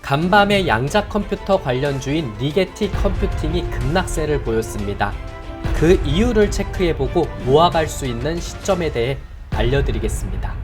간밤에 양자 컴퓨터 관련주인 리게티 컴퓨팅이 급락세를 보였습니다. 그 이유를 체크해보고 모아갈 수 있는 시점에 대해 알려드리겠습니다.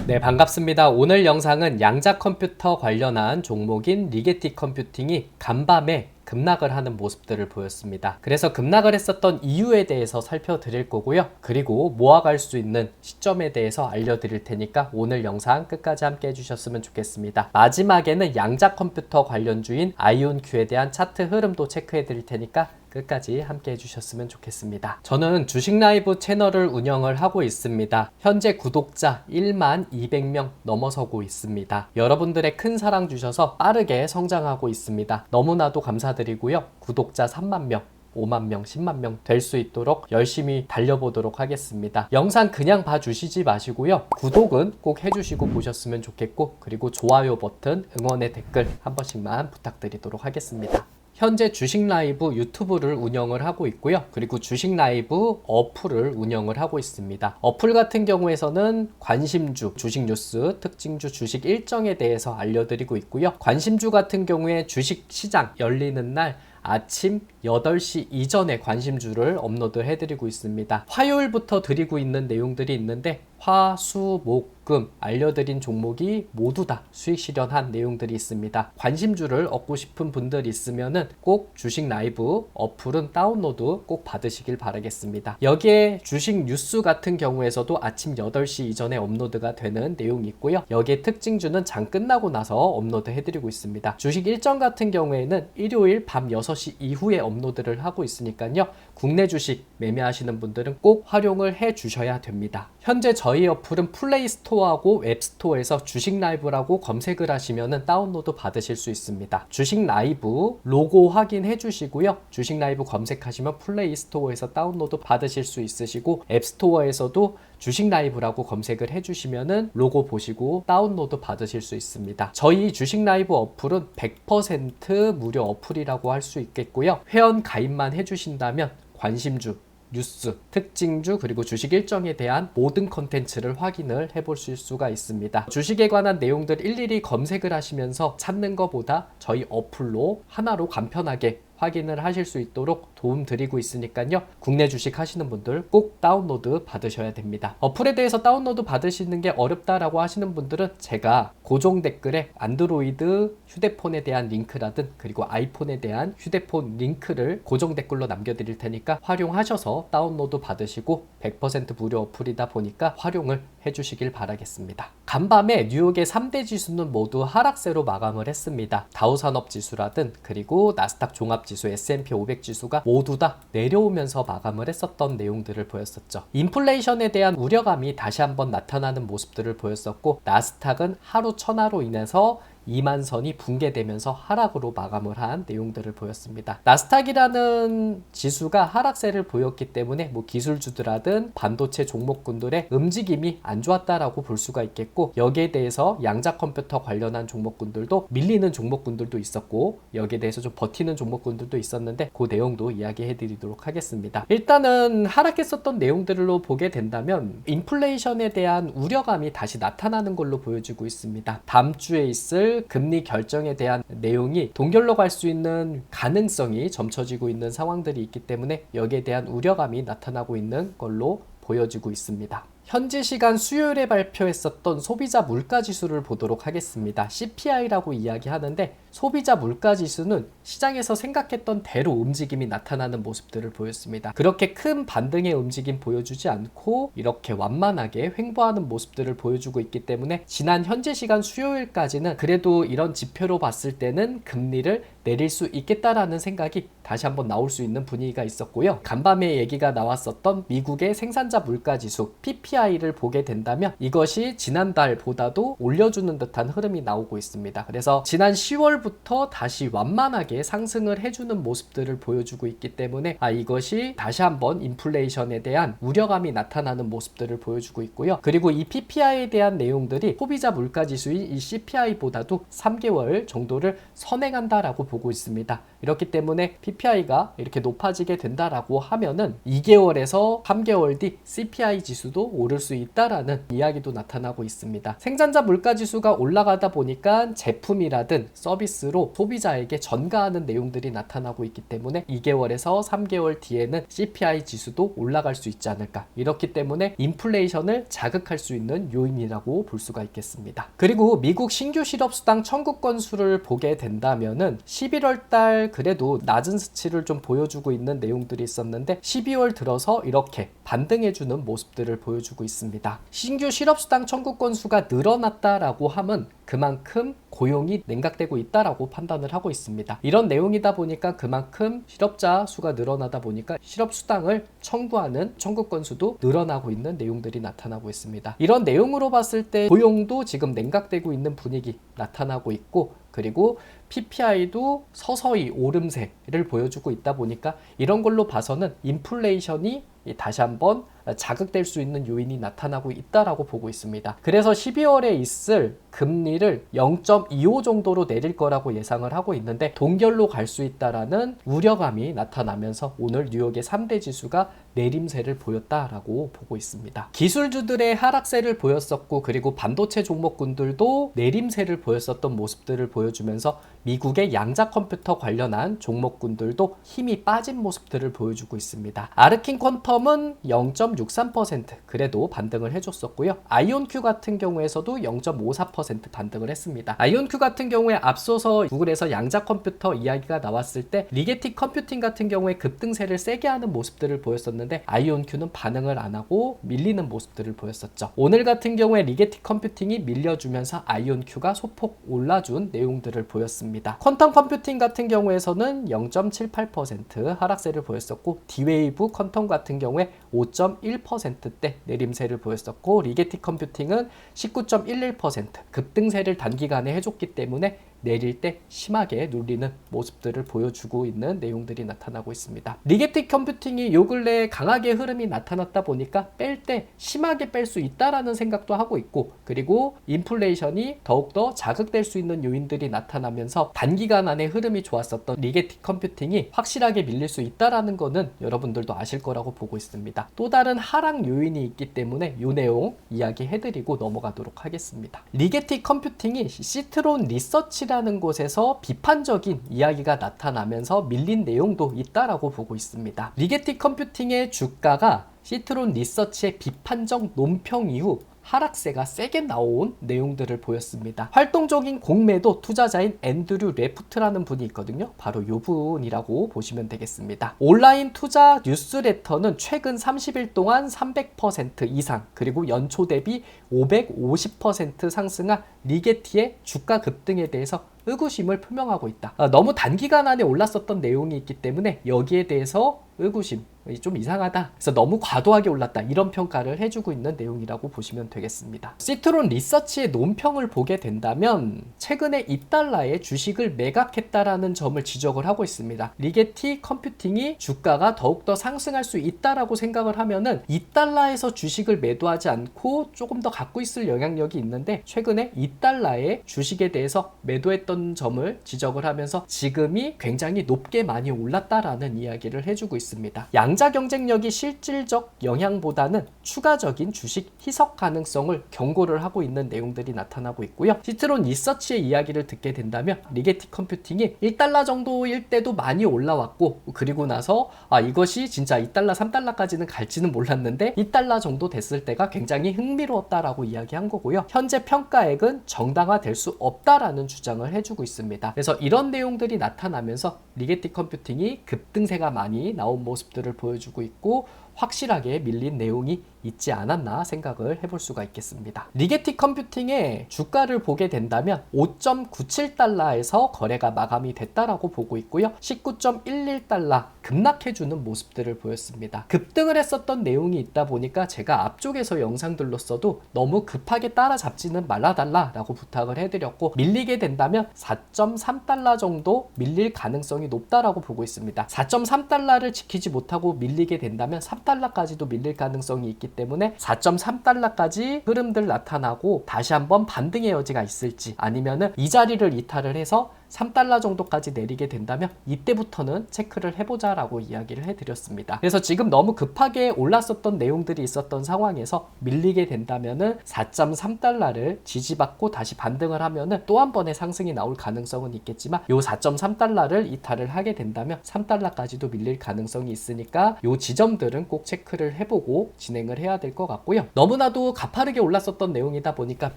네, 반갑습니다. 오늘 영상은 양자 컴퓨터 관련한 종목인 리게티 컴퓨팅이 간밤에 급락을 하는 모습들을 보였습니다. 그래서 급락을 했었던 이유에 대해서 살펴드릴 거고요. 그리고 모아갈 수 있는 시점에 대해서 알려드릴 테니까 오늘 영상 끝까지 함께 해주셨으면 좋겠습니다. 마지막에는 양자 컴퓨터 관련주인 아이온큐에 대한 차트 흐름도 체크해 드릴 테니까 끝까지 함께 해주셨으면 좋겠습니다. 저는 주식라이브 채널을 운영을 하고 있습니다. 현재 구독자 1만 200명 넘어서고 있습니다. 여러분들의 큰 사랑 주셔서 빠르게 성장하고 있습니다. 너무나도 감사드리고요. 구독자 3만 명 5만 명, 10만 명 될 수 있도록 열심히 달려보도록 하겠습니다. 영상 그냥 봐주시지 마시고요. 구독은 꼭 해주시고 보셨으면 좋겠고, 그리고 좋아요 버튼, 응원의 댓글 한 번씩만 부탁드리도록 하겠습니다. 현재 주식라이브 유튜브를 운영을 하고 있고요. 그리고 주식라이브 어플을 운영을 하고 있습니다. 어플 같은 경우에서는 관심주, 주식뉴스, 특징주, 주식 일정에 대해서 알려드리고 있고요. 관심주 같은 경우에 주식시장 열리는 날 아침 8시 이전에 관심주를 업로드 해드리고 있습니다. 화요일부터 드리고 있는 내용들이 있는데 화, 수, 목, 금 알려드린 종목이 모두 다 수익 실현한 내용들이 있습니다. 관심주를 얻고 싶은 분들 있으면은 꼭 주식 라이브 어플은 다운로드 꼭 받으시길 바라겠습니다. 여기에 주식 뉴스 같은 경우에서도 아침 8시 이전에 업로드가 되는 내용이 있고요. 여기에 특징주는 장 끝나고 나서 업로드 해드리고 있습니다. 주식 일정 같은 경우에는 일요일 밤 6시 이후에 업로드를 하고 있으니까요. 국내 주식 매매하시는 분들은 꼭 활용을 해 주셔야 됩니다. 현재 저희 어플은 플레이스토어하고 앱스토어에서 주식라이브라고 검색을 하시면 다운로드 받으실 수 있습니다. 주식라이브 로고 확인해 주시고요. 주식라이브 검색하시면 플레이스토어에서 다운로드 받으실 수 있으시고, 앱스토어에서도 주식라이브라고 검색을 해주시면 로고 보시고 다운로드 받으실 수 있습니다. 저희 주식라이브 어플은 100% 무료 어플이라고 할 수 있겠고요. 회원 가입만 해주신다면 관심주, 뉴스, 특징주, 그리고 주식 일정에 대한 모든 컨텐츠를 확인을 해보실 수가 있습니다. 주식에 관한 내용들 일일이 검색을 하시면서 찾는 것보다 저희 어플로 하나로 간편하게 확인을 하실 수 있도록 도움 드리고 있으니까요. 국내 주식 하시는 분들 꼭 다운로드 받으셔야 됩니다. 어플에 대해서 다운로드 받으시는 게 어렵다라고 하시는 분들은 제가 고정 댓글에 안드로이드 휴대폰에 대한 링크라든 그리고 아이폰에 대한 휴대폰 링크를 고정 댓글로 남겨드릴 테니까 활용하셔서 다운로드 받으시고 100% 무료 어플이다 보니까 활용을 해주시길 바라겠습니다. 간밤에 뉴욕의 3대 지수는 모두 하락세로 마감을 했습니다. 다우산업지수라든 그리고 나스닥 종합지수, S&P 500 지수가 모두 다 내려오면서 마감을 했었던 내용들을 보였었죠. 인플레이션에 대한 우려감이 다시 한번 나타나는 모습들을 보였었고, 나스닥은 하루 천하로 인해서 2만선이 붕괴되면서 하락으로 마감을 한 내용들을 보였습니다. 나스닥이라는 지수가 하락세를 보였기 때문에 기술주들하든 반도체 종목군들의 움직임이 안 좋았다라고 볼 수가 있겠고, 여기에 대해서 양자 컴퓨터 관련한 종목군들도 밀리는 종목군들도 있었고, 여기에 대해서 좀 버티는 종목군들도 있었는데 그 내용도 이야기해 드리도록 하겠습니다. 일단은 하락했었던 내용들로 보게 된다면 인플레이션에 대한 우려감이 다시 나타나는 걸로 보여지고 있습니다. 다음 주에 있을 금리 결정에 대한 내용이 동결로 갈 수 있는 가능성이 점쳐지고 있는 상황들이 있기 때문에 여기에 대한 우려감이 나타나고 있는 걸로 보여지고 있습니다. 현지 시간 수요일에 발표했었던 소비자 물가지수를 보도록 하겠습니다. CPI라고 이야기하는데, 소비자 물가지수는 시장에서 생각했던 대로 움직임이 나타나는 모습들을 보였습니다. 그렇게 큰 반등의 움직임 보여주지 않고 이렇게 완만하게 횡보하는 모습들을 보여주고 있기 때문에 지난 현지 시간 수요일까지는 그래도 이런 지표로 봤을 때는 금리를 내릴 수 있겠다라는 생각이 다시 한번 나올 수 있는 분위기가 있었고요. 간밤에 얘기가 나왔었던 미국의 생산자 물가지수 PPI를 보게 된다면 이것이 지난달보다도 올려주는 듯한 흐름이 나오고 있습니다. 그래서 지난 10월부터 다시 완만하게 상승을 해주는 모습들을 보여주고 있기 때문에 이것이 다시 한번 인플레이션에 대한 우려감이 나타나는 모습들을 보여주고 있고요. 그리고 이 PPI에 대한 내용들이 소비자 물가지수인 이 CPI보다도 3개월 정도를 선행한다라고 보고 있습니다. 이렇기 때문에 PPI가 이렇게 높아지게 된다라고 하면은 2개월에서 3개월 뒤 CPI 지수도 오를 수 있다라는 이야기도 나타나고 있습니다. 생산자 물가지수가 올라가다 보니까 제품이라든 서비스로 소비자에게 전가하는 내용들이 나타나고 있기 때문에 2개월에서 3개월 뒤에는 CPI 지수도 올라갈 수 있지 않을까. 이렇기 때문에 인플레이션을 자극할 수 있는 요인이라고 볼 수가 있겠습니다. 그리고 미국 신규 실업수당 청구 건수를 보게 된다면은 11월 달 그래도 낮은 수치를 좀 보여주고 있는 내용들이 있었는데 12월 들어서 이렇게 반등해주는 모습들을 보여주고 있습니다. 신규 실업수당 청구 건수가 늘어났다라고 하면 그만큼 고용이 냉각되고 있다라고 판단을 하고 있습니다. 이런 내용이다 보니까 그만큼 실업자 수가 늘어나다 보니까 실업수당을 청구하는 청구 건수도 늘어나고 있는 내용들이 나타나고 있습니다. 이런 내용으로 봤을 때 고용도 지금 냉각되고 있는 분위기 나타나고 있고, 그리고 PPI도 서서히 오름세를 보여주고 있다 보니까 이런 걸로 봐서는 인플레이션이 다시 한번 자극될 수 있는 요인이 나타나고 있다라고 보고 있습니다. 그래서 12월에 있을 금리를 0.25 정도로 내릴 거라고 예상을 하고 있는데 동결로 갈 수 있다라는 우려감이 나타나면서 오늘 뉴욕의 3대 지수가 내림세를 보였다라고 보고 있습니다. 기술주들의 하락세를 보였었고, 그리고 반도체 종목군들도 내림세를 보였었던 모습들을 보여주면서 미국의 양자 컴퓨터 관련한 종목군들도 힘이 빠진 모습들을 보여주고 있습니다. 아르킨 퀀텀은 0.63% 그래도 반등을 해줬었고요. 아이온큐 같은 경우에서도 0.54% 반등을 했습니다. 아이온큐 같은 경우에 앞서서 구글에서 양자 컴퓨터 이야기가 나왔을 때 리게틱 컴퓨팅 같은 경우에 급등세를 세게 하는 모습들을 보였었는데 아이온큐는 반응을 안 하고 밀리는 모습들을 보였었죠. 오늘 같은 경우에 리게틱 컴퓨팅이 밀려주면서 아이온큐가 소폭 올라준 내용들을 보였습니다. 퀀텀 컴퓨팅 같은 경우에서는 0.78% 하락세를 보였었고, 디웨이브 퀀텀 같은 경우에 5.1%대 내림세를 보였었고, 리게틱 컴퓨팅은 19.11% 급등세를 단기간에 해줬기 때문에 내릴 때 심하게 눌리는 모습들을 보여주고 있는 내용들이 나타나고 있습니다. 리게틱 컴퓨팅이 요 근래에 강하게 흐름이 나타났다 보니까 뺄 때 심하게 뺄 수 있다라는 생각도 하고 있고, 그리고 인플레이션이 더욱더 자극될 수 있는 요인들이 나타나면서 단기간 안에 흐름이 좋았었던 리게틱 컴퓨팅이 확실하게 밀릴 수 있다라는 거는 여러분들도 아실 거라고 보고 있습니다. 또 다른 하락 요인이 있기 때문에 요 내용 이야기해드리고 넘어가도록 하겠습니다. 리게틱 컴퓨팅이 시트론 리서치라는 곳에서 비판적인 이야기가 나타나면서 밀린 내용도 있다라고 보고 있습니다. 리게틱 컴퓨팅의 주가가 시트론 리서치의 비판적 논평 이후 하락세가 세게 나온 내용들을 보였습니다. 활동적인 공매도 투자자인 앤드류 레프트라는 분이 있거든요. 바로 이 분이라고 보시면 되겠습니다. 온라인 투자 뉴스레터는 최근 30일 동안 300% 이상, 그리고 연초 대비 550% 상승한 리게티의 주가 급등에 대해서 의구심을 표명하고 있다. 너무 단기간 안에 올랐었던 내용이 있기 때문에 여기에 대해서 의구심, 좀 이상하다, 그래서 너무 과도하게 올랐다, 이런 평가를 해주고 있는 내용이라고 보시면 되겠습니다. 시트론 리서치의 논평을 보게 된다면 최근에 $2의 주식을 매각했다라는 점을 지적을 하고 있습니다. 리게티 컴퓨팅이 주가가 더욱더 상승할 수 있다라고 생각을 하면은 $2에서 주식을 매도하지 않고 조금 더 갖고 있을 영향력이 있는데, 최근에 $2의 주식에 대해서 매도했던 점을 지적을 하면서 지금이 굉장히 높게 많이 올랐다라는 이야기를 해주고 있습니다. 양자 경쟁력이 실질적 영향보다는 추가적인 주식 희석 가능성을 경고를 하고 있는 내용들이 나타나고 있고요. 시트론 리서치의 이야기를 듣게 된다면 리게틱 컴퓨팅이 $1 정도일 때도 많이 올라왔고, 그리고 나서 이것이 진짜 $2, $3까지는 갈지는 몰랐는데 $2 정도 됐을 때가 굉장히 흥미로웠다라고 이야기한 거고요. 현재 평가액은 정당화될 수 없다라는 주장을 해주고 있습니다. 그래서 이런 내용들이 나타나면서 리게틱 컴퓨팅이 급등세가 많이 나온 모습들을 보여주고 있고, 확실하게 밀린 내용이 있지 않았나 생각을 해볼 수가 있겠습니다. 리게틱 컴퓨팅의 주가를 보게 된다면 5.97달러에서 거래가 마감이 됐다라고 보고 있고요. 19.11달러 급락해주는 모습들을 보였습니다. 급등을 했었던 내용이 있다 보니까 제가 앞쪽에서 영상들로서도 너무 급하게 따라잡지는 말아달라라고 부탁을 해드렸고, 밀리게 된다면 4.3달러 정도 밀릴 가능성이 높다라고 보고 있습니다. 4.3달러를 지키지 못하고 밀리게 된다면 3달러까지도 밀릴 가능성이 있기 때문에 4.3달러까지 흐름들 나타나고 다시 한번 반등의 여지가 있을지, 아니면은 이 자리를 이탈을 해서 $3 정도까지 내리게 된다면 이때부터는 체크를 해보자라고 이야기를 해드렸습니다. 그래서 지금 너무 급하게 올랐었던 내용들이 있었던 상황에서 밀리게 된다면은 4.3달러를 지지받고 다시 반등을 하면은 또 한 번의 상승이 나올 가능성은 있겠지만 요 4.3달러를 이탈을 하게 된다면 3달러까지도 밀릴 가능성이 있으니까 요 지점들은 꼭 체크를 해보고 진행을 해야 될 것 같고요. 너무나도 가파르게 올랐었던 내용이다 보니까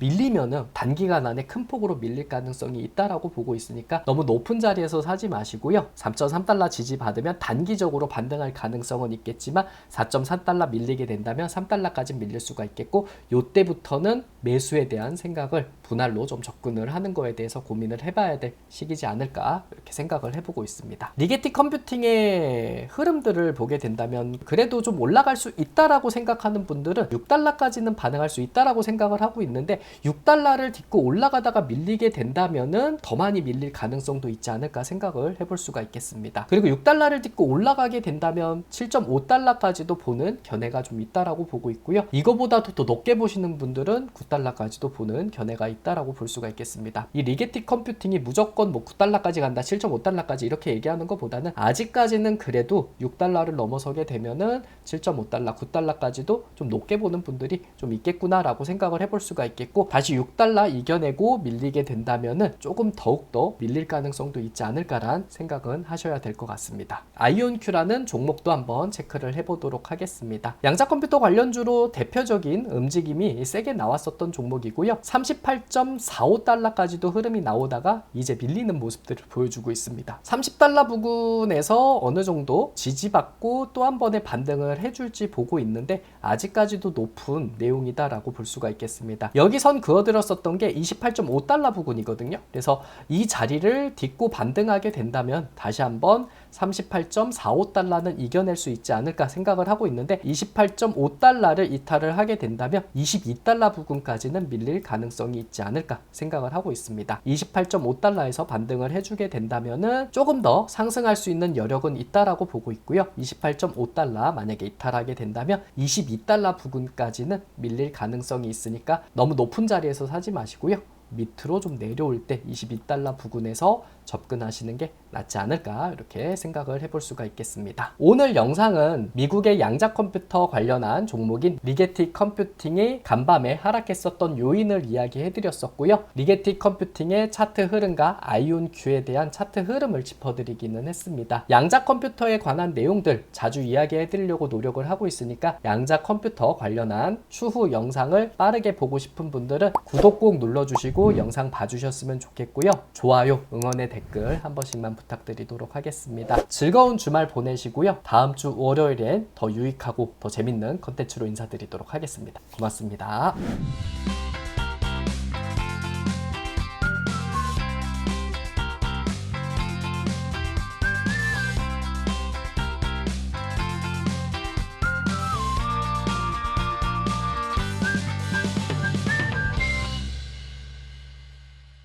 밀리면은 단기간 안에 큰 폭으로 밀릴 가능성이 있다라고 보고 있으니까 너무 높은 자리에서 사지 마시고요. 3.3달러 지지받으면 단기적으로 반등할 가능성은 있겠지만 4.3달러 밀리게 된다면 3달러까지 밀릴 수가 있겠고 요때부터는 매수에 대한 생각을 분할로 좀 접근을 하는 거에 대해서 고민을 해봐야 될 시기지 않을까 이렇게 생각을 해보고 있습니다. 리게티 컴퓨팅의 흐름들을 보게 된다면 그래도 좀 올라갈 수 있다라고 생각하는 분들은 6달러까지는 반응할 수 있다라고 생각을 하고 있는데 6달러를 딛고 올라가다가 밀리게 된다면은 더 많이 밀릴 가능성도 있지 않을까 생각을 해볼 수가 있겠습니다. 그리고 6달러를 딛고 올라가게 된다면 7.5달러까지도 보는 견해가 좀 있다라고 보고 있고요. 이거보다도 더 높게 보시는 분들은 9달러까지도 보는 견해가 있다라고 볼 수가 있겠습니다. 이 리게티 컴퓨팅이 무조건 뭐 9달러까지 간다, 7.5달러까지 이렇게 얘기하는 것보다는 아직까지는 그래도 6달러를 넘어서게 되면은 7.5달러, 9달러까지도 좀 높게 보는 분들이 좀 있겠구나라고 생각을 해볼 수가 있겠고 다시 6달러 이겨내고 밀리게 된다면은 조금 더욱더 밀릴 가능성도 있지 않을까란 생각은 하셔야 될 것 같습니다. 아이온큐라는 종목도 한번 체크를 해보도록 하겠습니다. 양자 컴퓨터 관련주로 대표적인 움직임이 세게 나왔었던 종목이고요. 38.45달러까지도 흐름이 나오다가 이제 밀리는 모습들을 보여주고 있습니다. 30달러 부근에서 어느 정도 지지받고 또 한 번의 반등을 해줄지 보고 있는데 아직까지도 높은 내용이다라고 볼 수가 있겠습니다. 여기 선 그어들었었던 게 28.5달러 부근이거든요. 그래서 이 자리를 딛고 반등하게 된다면 다시 한번 38.45달러는 이겨낼 수 있지 않을까 생각을 하고 있는데 28.5달러를 이탈을 하게 된다면 22달러 부근까지는 밀릴 가능성이 있지 않을까 생각을 하고 있습니다. 28.5달러에서 반등을 해주게 된다면은 조금 더 상승할 수 있는 여력은 있다라고 보고 있고요. 28.5달러 만약에 이탈하게 된다면 22달러 부근까지는 밀릴 가능성이 있으니까 너무 높은 자리에서 사지 마시고요. 밑으로 좀 내려올 때 22달러 부근에서 접근하시는 게 낫지 않을까 이렇게 생각을 해볼 수가 있겠습니다. 오늘 영상은 미국의 양자 컴퓨터 관련한 종목인 리게티 컴퓨팅이 간밤에 하락했었던 요인을 이야기해 드렸었고요. 리게티 컴퓨팅의 차트 흐름과 아이온큐에 대한 차트 흐름을 짚어드리기는 했습니다. 양자 컴퓨터에 관한 내용들 자주 이야기해 드리려고 노력을 하고 있으니까 양자 컴퓨터 관련한 추후 영상을 빠르게 보고 싶은 분들은 구독 꼭 눌러주시고 영상 봐주셨으면 좋겠고요. 좋아요, 응원의 댓글 한 번씩만 부탁드리도록 하겠습니다. 즐거운 주말 보내시고요. 다음 주 월요일엔 더 유익하고 더 재밌는 컨텐츠로 인사드리도록 하겠습니다. 고맙습니다.